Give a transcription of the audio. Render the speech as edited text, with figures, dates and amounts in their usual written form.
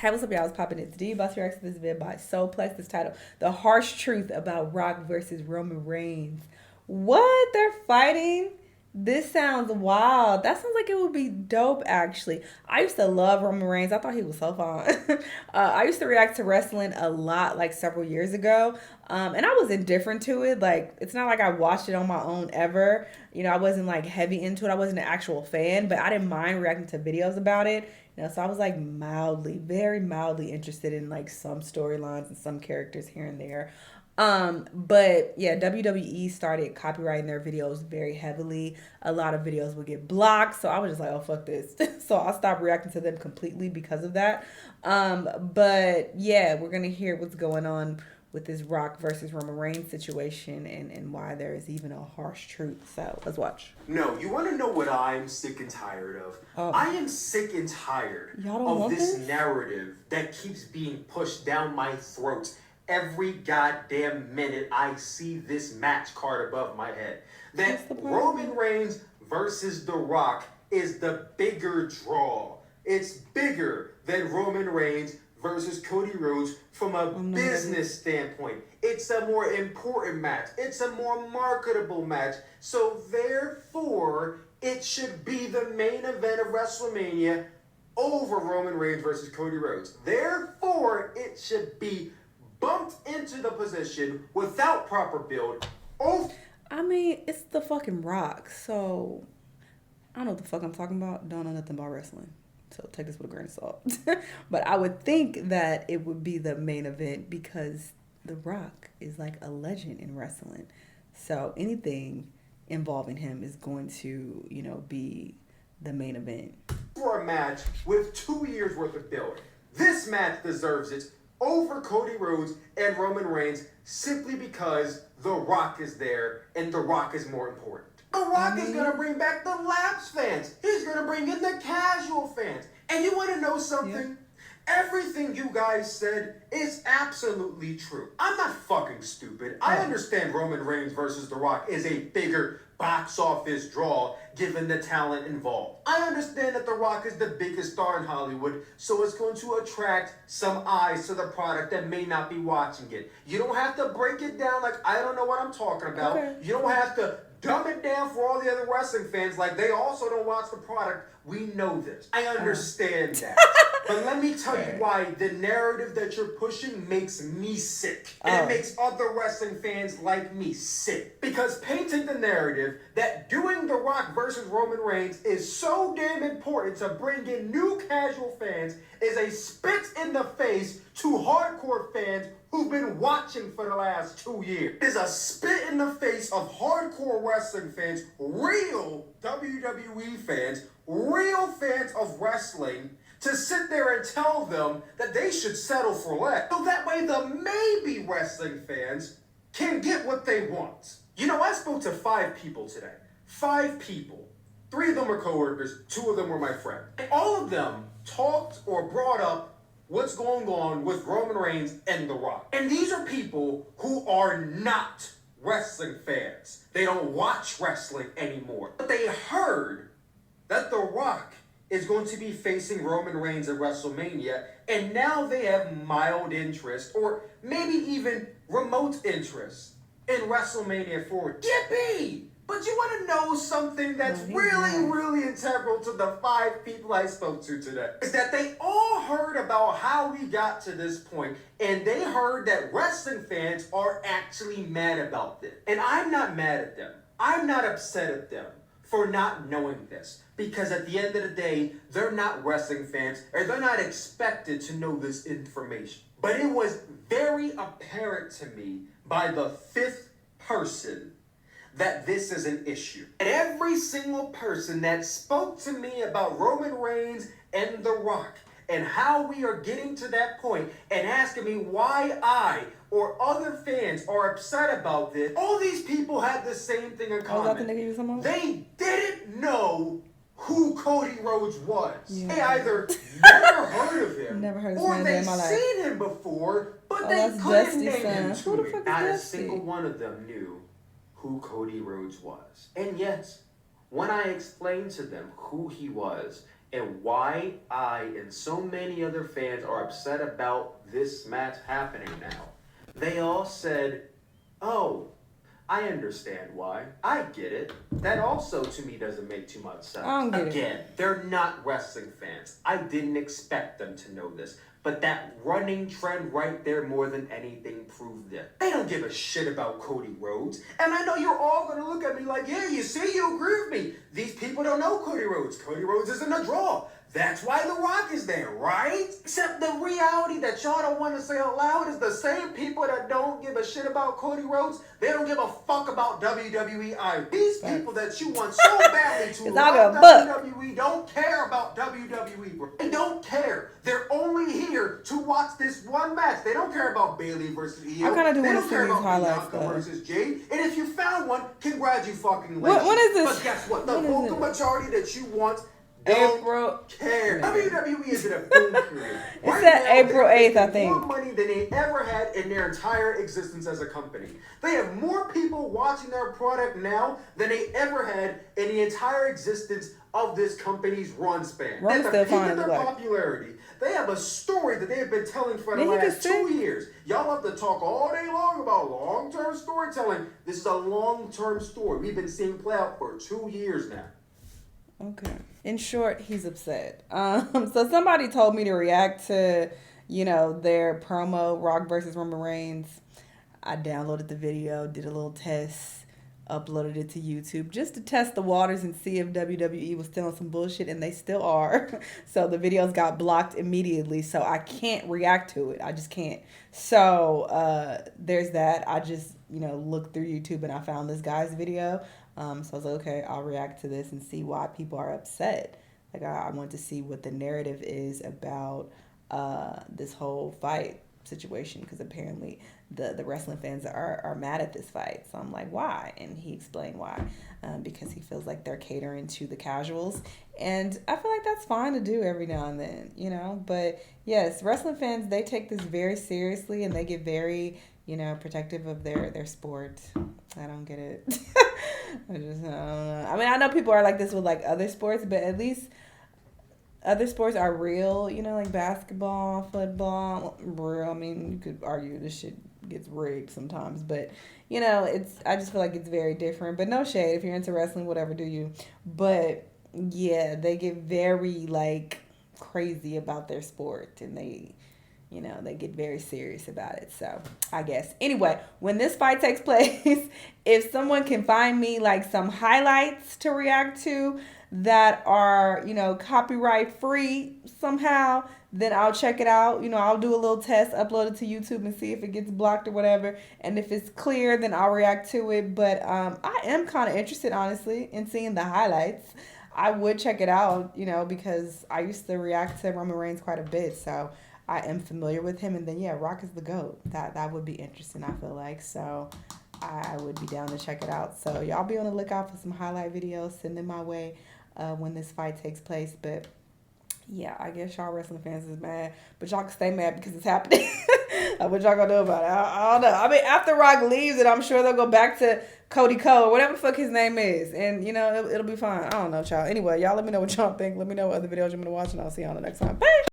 Hey, what's up, y'all? It's popping. It's D. About to react to this video by Soulplex. This title, "The Harsh Truth About Rock versus Roman Reigns." What? They're fighting? This sounds wild. That sounds like it would be dope, actually. I used to love Roman Reigns. I thought he was so fun. I used to react to wrestling a lot, like several years ago. And I was indifferent to it. Like, it's not like I watched it on my own ever. I wasn't like heavy into it. I wasn't an actual fan, but I didn't mind reacting to videos about it. So I was like mildly, very mildly interested in like some storylines and some characters here and there. But yeah, WWE started copyrighting their videos very heavily. A lot of videos would get blocked, so I was just like, oh fuck this. So I stopped reacting to them completely because of that. But yeah, we're gonna hear what's going on with this Rock versus Roman Reigns situation and why there is even a harsh truth. So let's watch. No, you want to know what I'm sick and tired of? I am sick and tired of this narrative that keeps being pushed down my throat every goddamn minute I see this match card above my head. That Roman Reigns versus The Rock is the bigger draw. It's bigger than Roman Reigns versus Cody Rhodes from a business standpoint. It's a more important match. It's a more marketable match. So therefore, it should be the main event of WrestleMania over Roman Reigns versus Cody Rhodes. Therefore, it should be bumped into the position without proper build. I mean, it's the fucking Rock, so I don't know what the fuck I'm talking about. Don't know nothing about wrestling. So take this with a grain of salt. But I would think that it would be the main event because The Rock is like a legend in wrestling. So anything involving him is going to, be the main event. For a match with 2 years worth of build. This match deserves it over Cody Rhodes and Roman Reigns simply because The Rock is there and The Rock is more important. The Rock is going to bring back the lapsed fans. He's going to bring in the casual fans. And you want to know something? Yeah. Everything you guys said is absolutely true. I'm not fucking stupid. I understand Roman Reigns versus The Rock is a bigger box office draw given the talent involved. I understand that The Rock is the biggest star in Hollywood, so it's going to attract some eyes to the product that may not be watching it. You don't have to break it down like I don't know what I'm talking about. Okay. You don't have to dumb it down for all the other wrestling fans like they also don't watch the product. We know this. I understand that. But let me tell you why the narrative that you're pushing makes me sick. And it makes other wrestling fans like me sick. Because painting the narrative that doing The Rock versus Roman Reigns is so damn important to bring in new casual fans is a spit in the face to hardcore fans who've been watching for the last 2 years. It is a spit in the face of hardcore wrestling fans, real WWE fans, real fans of wrestling, to sit there and tell them that they should settle for less. So that way the maybe wrestling fans can get what they want. I spoke to 5 people today. 5 people. 3 of them were coworkers, 2 of them were my friends. And all of them talked or brought up what's going on with Roman Reigns and The Rock. And these are people who are not wrestling fans. They don't watch wrestling anymore. But they heard that The Rock is going to be facing Roman Reigns at WrestleMania, and now they have mild interest, or maybe even remote interest, in WrestleMania 4. Yippee! But you want to know something that's really integral to the 5 people I spoke to today? Is that they all heard about how we got to this point, and they heard that wrestling fans are actually mad about this. And I'm not mad at them. I'm not upset at them for not knowing this. Because at the end of the day, they're not wrestling fans, or they're not expected to know this information. But it was very apparent to me by the 5th person that this is an issue. And every single person that spoke to me about Roman Reigns and The Rock and how we are getting to that point and asking me why I or other fans are upset about this, all these people had the same thing in common. They didn't know who Cody Rhodes was. Yeah. They either never heard of him or they've seen him before, but they couldn't name him to me. Not a single one of them knew who Cody Rhodes was. And yes, when I explained to them who he was And why I and so many other fans are upset about this match happening now. They all said, oh, I understand why. I get it. That also to me doesn't make too much sense. I don't get it. Again, they're not wrestling fans. I didn't expect them to know this. But that running trend right there more than anything proved it. They don't give a shit about Cody Rhodes. And I know you're all going to look at me like, yeah, you see, you agree with me. These people don't know Cody Rhodes. Cody Rhodes isn't a draw. That's why The Rock is there, right? Except the reality that y'all don't want to say out loud is the same people that don't give a shit about Cody Rhodes, they don't give a fuck about WWE either. These people that you want so badly to love WWE don't care about WWE, bro. They don't care. They're only here to watch this one match. They don't care about Bayley versus Io. I kind of do They want to don't see care these about highlights, Bianca though. versus Jade. And if you found one, congratulations. What is this? But guess what? The What is vocal it? majority that you want don't April. care. WWE is in a boom period. It said now, April they're 8th, I making think. more money than they ever had in their entire existence as a company. They have more people watching their product now than they ever had in the entire existence of this company's run span. Run's At the still peak fine, of their like. popularity, they have a story that they have been telling for the Did he last just say- 2 years. Y'all love to talk all day long about long-term storytelling. This is a long-term story. We've been seeing play out for 2 years now. Okay. In short, he's upset. So somebody told me to react to, their promo, Rock versus Roman Reigns. I downloaded the video, did a little test, uploaded it to YouTube just to test the waters and see if WWE was still on some bullshit, and they still are. So the videos got blocked immediately, so I can't react to it. I just can't. So there's that. I just, looked through YouTube and I found this guy's video. So I was like, okay, I'll react to this and see why people are upset. Like, I want to see what the narrative is about this whole fight situation, because apparently the wrestling fans are mad at this fight. So I'm like, why? And he explained why. Because he feels like they're catering to the casuals. And I feel like that's fine to do every now and then, But yes, wrestling fans, they take this very seriously and they get very, protective of their sport. I don't get it. I don't know. I mean, I know people are like this with like other sports, but at least other sports are real, like basketball, football, real. I mean, you could argue this shit gets rigged sometimes, but I just feel like it's very different. But no shade, if you're into wrestling, whatever, do you. But yeah, they get very like crazy about their sport, and they get very serious about it. So I guess anyway, when this fight takes place, if someone can find me like some highlights to react to that are, copyright free somehow, then I'll check it out. I'll do a little test, upload it to YouTube and see if it gets blocked or whatever. And if it's clear, then I'll react to it. But I am kind of interested, honestly, in seeing the highlights. I would check it out, because I used to react to Roman Reigns quite a bit. So I am familiar with him. And then, yeah, Rock is the GOAT. That would be interesting, I feel like. So I would be down to check it out. So y'all be on the lookout for some highlight videos. Send them my way when this fight takes place. But yeah, I guess y'all wrestling fans is mad, but y'all can stay mad because it's happening. What y'all gonna do about it? I don't know. I mean, after Rock leaves it, I'm sure they'll go back to Cody Cole or whatever the fuck his name is, and it'll be fine. I don't know, y'all. Anyway, y'all let me know what y'all think. Let me know what other videos you want to watch, and I'll see y'all the next time. Bye.